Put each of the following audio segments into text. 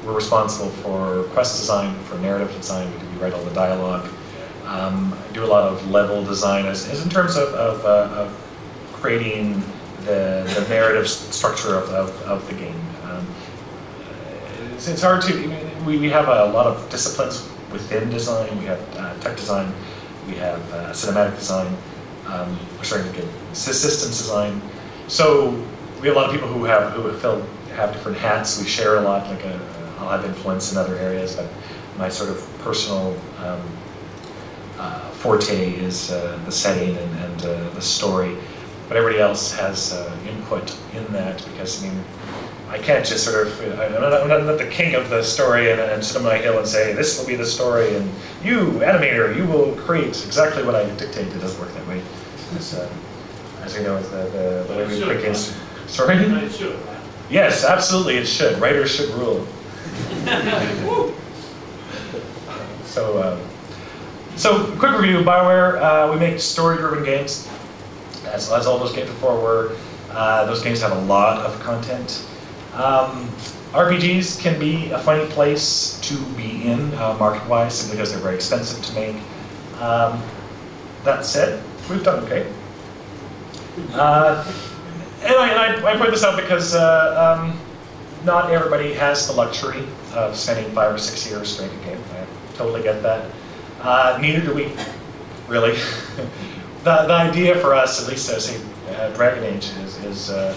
we're responsible for quest design, for narrative design. We write all the dialogue. Do a lot of level design as in terms of creating the narrative structure of the game. It's hard to, we have a lot of disciplines within design. We have tech design, we have cinematic design, we're starting to get systems design. So we have a lot of people who have different hats. We share a lot, like I'll have influence in other areas, but my sort of personal forte is the setting and the story. But everybody else has input in that, because I can't just sort of, I'm not the king of the story and sit on my hill and say, this will be the story, and you, animator, you will create exactly what I dictate. It doesn't work that way. As we know, the way we create games. Sorry? It should. Yes, absolutely it should. Writers should rule. So quick review of Bioware. We make story-driven games, as all those games before were. Those games have a lot of content. RPGs can be a funny place to be in, market-wise, simply because they're very expensive to make. That said, we've done okay. And I point this out because not everybody has the luxury of spending 5 or 6 years straight a game. I totally get that. Neither do we, really. The idea for us, at least say Dragon Age, is now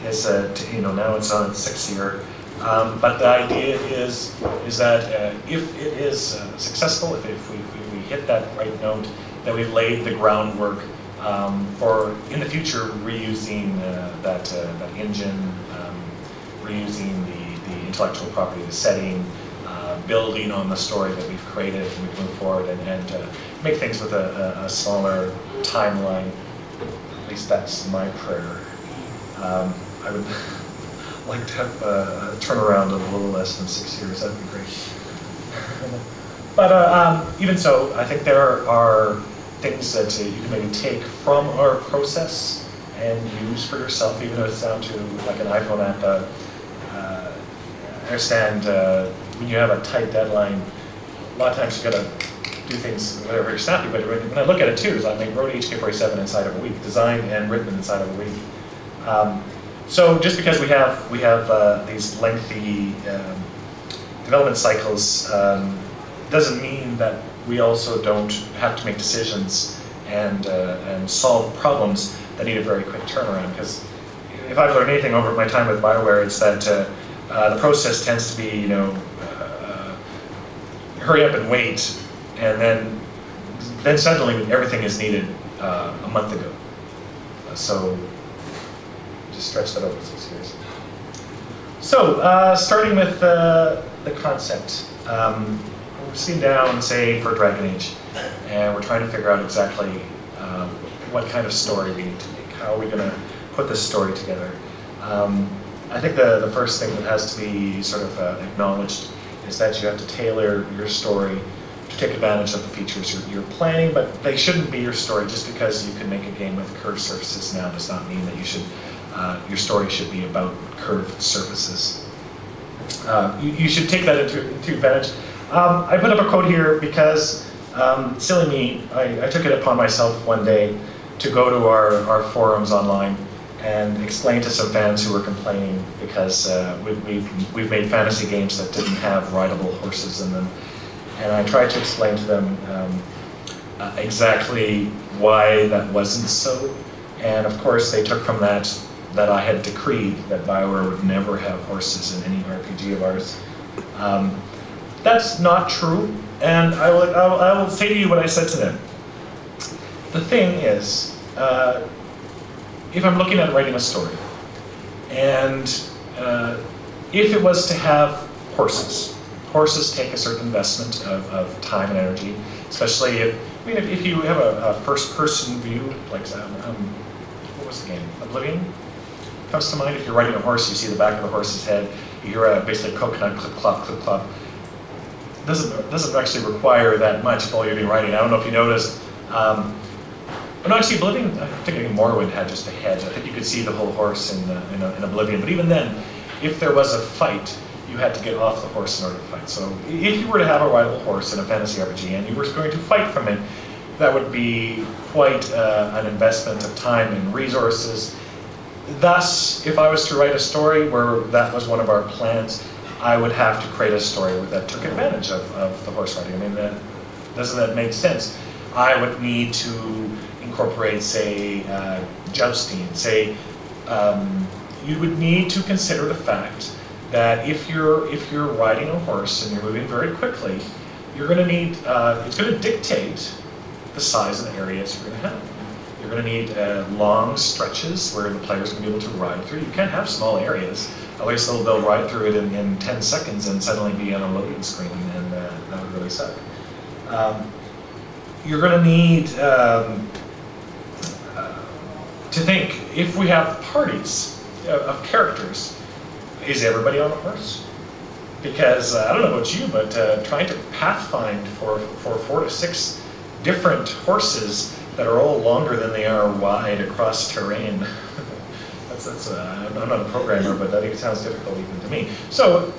it's on its 6th year. But the idea is that if it is successful, if we hit that right note, that we've laid the groundwork for, in the future, reusing that engine, reusing the intellectual property, the setting, building on the story that we've created, and we can move forward and make things with a smaller timeline. At least that's my prayer. I would like to have a turnaround of a little less than 6 years. That'd be great. But even so, I think there are things that you can maybe take from our process and use for yourself, even though it's down to like an iPhone app. I understand when you have a tight deadline, a lot of times you gotta do things whatever you're snappy, but when I look at it too, I wrote HK47 inside of a week, designed and written inside of a week. So just because we have these lengthy development cycles doesn't mean that we also don't have to make decisions and solve problems that need a very quick turnaround. Because if I've learned anything over my time with Bioware, it's that the process tends to be, hurry up and wait, and then suddenly everything is needed a month ago. So just stretch that over 6 years. So starting with the concept. We're sitting down, say, for Dragon Age, and we're trying to figure out exactly what kind of story we need to make. How are we going to put this story together? I think the first thing that has to be sort of acknowledged is that you have to tailor your story to take advantage of the features you're planning, but they shouldn't be your story. Just because you can make a game with curved surfaces now does not mean that your story should be about curved surfaces. You should take that into advantage. I put up a quote here because, silly me, I took it upon myself one day to go to our forums online and explain to some fans who were complaining because we've made fantasy games that didn't have rideable horses in them. And I tried to explain to them exactly why that wasn't so. And of course they took from that I had decreed that Bioware would never have horses in any RPG of ours. That's not true, and I will say to you what I said to them. The thing is, if I'm looking at writing a story, and if it was to have horses take a certain investment of time and energy, especially if you have a first-person view, like what was the game? Oblivion comes to mind. If you're riding a horse, you see the back of the horse's head, you hear basically coconut clip clop clip clop. Doesn't actually require that much while you're riding. I don't know if you noticed. No, actually, Oblivion, I think Morrowind had just a head. I think you could see the whole horse in Oblivion. But even then, if there was a fight, you had to get off the horse in order to fight. So if you were to have a rideable horse in a fantasy RPG and you were going to fight from it, that would be quite an investment of time and resources. Thus, if I was to write a story where that was one of our plans, I would have to create a story that took advantage of the horse riding. I mean, doesn't that make sense? I would need to incorporate, say, jousting. Say, you would need to consider the fact that if you're riding a horse and you're moving very quickly, you're going to need, it's going to dictate the size of the areas you're going to have. You're going to need long stretches where the player's going to be able to ride through. You can't have small areas, otherwise they'll ride through it in 10 seconds and suddenly be on a loading screen, and that would really suck. You're going to need to think, if we have parties of characters, is everybody on a horse? Because I don't know about you, but trying to pathfind for 4 to 6 different horses that are all longer than they are wide across terrain. I'm not a programmer, but I think it sounds difficult even to me. So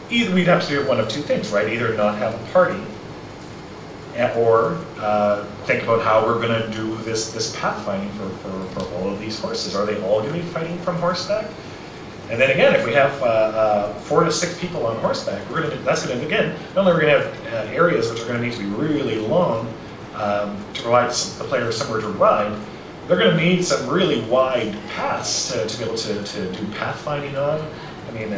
either we'd have to do one of two things, right? Either not have a party, or think about how we're going to do this pathfinding for all of these horses. Are they all going to be fighting from horseback? And then again, if we have 4 to 6 people on horseback, that's going to, again, not only are we going to have areas which are going to need to be really long to provide the player somewhere to ride, they're going to need some really wide paths to be able to do pathfinding on. I mean,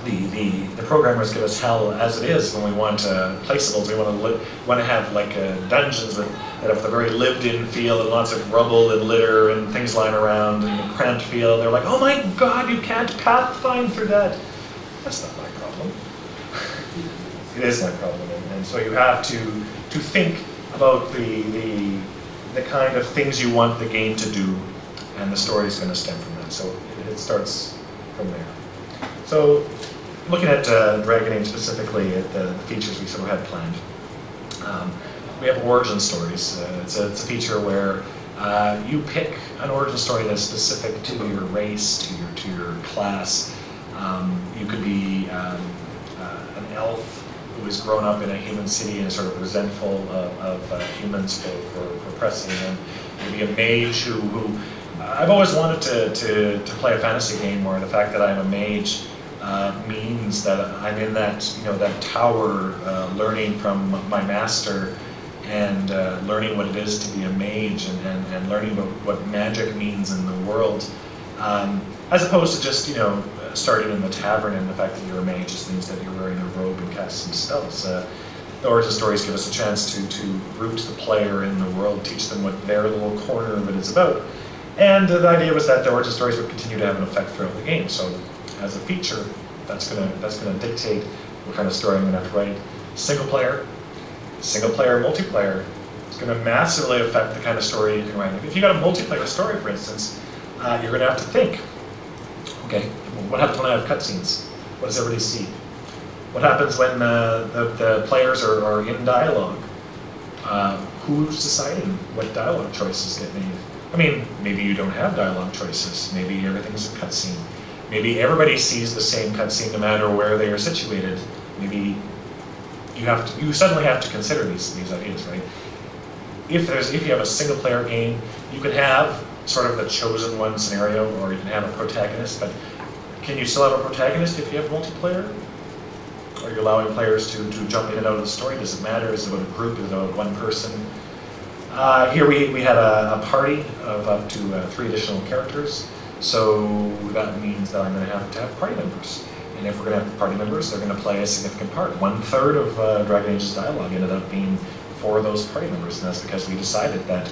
the programmers give us hell as it is when we want placeables. We want to have like dungeons that have a very lived-in feel and lots of rubble and litter and things lying around and a cramped feel. They're like, oh my God, you can't pathfind through that. That's not my problem. It is my problem, and so you have to think about the kind of things you want the game to do, and the story is going to stem from that. So it starts from there. So looking at Dragon Age specifically, at the features we sort of had planned, we have origin stories. It's a feature where you pick an origin story that's specific to your race, to your class. You could be an elf who has grown up in a human city and is sort of resentful of humans for oppressing them. Maybe a mage who I've always wanted to play a fantasy game where the fact that I'm a mage means that I'm in that that tower, learning from my master and learning what it is to be a mage and learning about what magic means in the world, as opposed to just starting in the tavern and the fact that you're a mage just means that you're wearing a robe and cast some spells. The origin stories give us a chance to root the player in the world, teach them what their little corner of it is about. And the idea was that the origin stories would continue to have an effect throughout the game. So as a feature, that's gonna dictate what kind of story I'm gonna have to write. Single player, multiplayer. It's gonna massively affect the kind of story you can write. If you got a multiplayer story, for instance, you're gonna have to think, okay, what happens when I have cutscenes? What does everybody see? What happens when the players are in dialogue? Who's deciding what dialogue choices get made? I mean, maybe you don't have dialogue choices. Maybe everything's a cutscene. Maybe everybody sees the same cutscene no matter where they are situated. Maybe you suddenly have to consider these ideas, right? If you have a single player game, you can have sort of the chosen one scenario, or you can have a protagonist, but can you still have a protagonist if you have multiplayer? Are you allowing players to jump in and out of the story? Does it matter? Is it about a group? Is it about one person? Here we had a party of up to 3 additional characters, so that means that I'm going to have party members. And if we're going to have party members, they're going to play a significant part. 1/3 of Dragon Age's dialogue ended up being for those party members, and that's because we decided that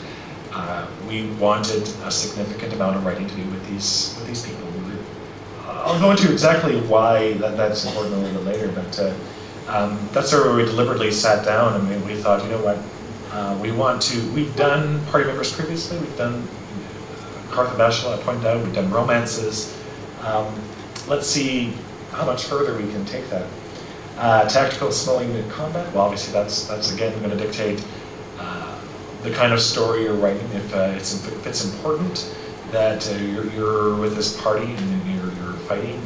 we wanted a significant amount of writing to do with these people. I'll go into exactly why that's important a little bit later, but that's where we deliberately sat down and we thought, you know what, we've done party members previously, we've done Cartha Bashla, I pointed out, we've done romances. Let's see how much further we can take that. Tactical smelling in combat, well obviously that's again going to dictate the kind of story you're writing. If it's important that you're with this party and you're fighting,